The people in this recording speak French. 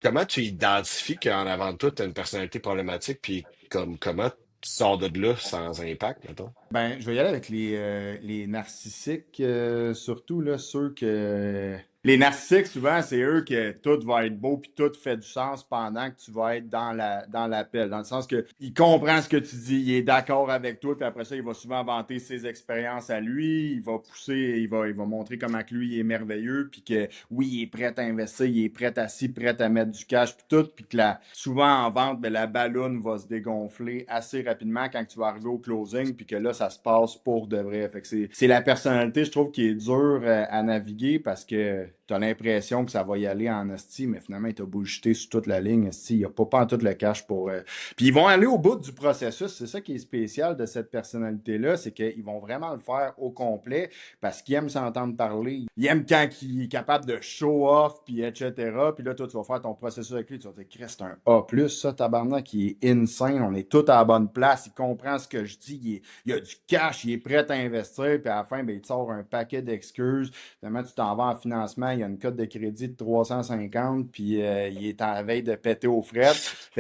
comment tu identifies qu'en avant de toi, tu as une personnalité problématique, puis comment tu sors de là sans impact, mettons? Ben, je vais y aller avec les narcissiques, surtout là, ceux que. Les narcissiques, souvent, c'est eux que tout va être beau puis tout fait du sens pendant que tu vas être dans l'appel. Dans le sens que il comprend ce que tu dis, il est d'accord avec toi, puis après ça, il va souvent vanter ses expériences à lui, il va pousser, il va montrer comment que lui il est merveilleux, puis que oui, il est prêt à investir, il est prêt à ci, prêt à mettre du cash, puis tout, puis que souvent en vente, ben, la balloune va se dégonfler assez rapidement quand tu vas arriver au closing, puis que là, ça se passe pour de vrai. Fait que c'est la personnalité, je trouve, qui est dure à naviguer parce que tu as l'impression que ça va y aller en esti, mais finalement, il t'a bullshité sur toute la ligne. Esti, il n'y a pas en tout le cash pour. Puis ils vont aller au bout du processus. C'est ça qui est spécial de cette personnalité-là, c'est qu'ils vont vraiment le faire au complet parce qu'ils aiment s'entendre parler. Ils aiment quand il est capable de show off, puis etc. Puis là, toi, tu vas faire ton processus avec lui. Tu vas te dire, Chris, c'est un A+, ça, tabarnak, qui est insane. On est tous à la bonne place. Il comprend ce que je dis. Il a du cash. Il est prêt à investir. Puis à la fin, ben, il te sort un paquet d'excuses. Finalement, tu t'en vas en financement. Il y a une cote de crédit de 350. Puis il est en veille de péter aux frettes.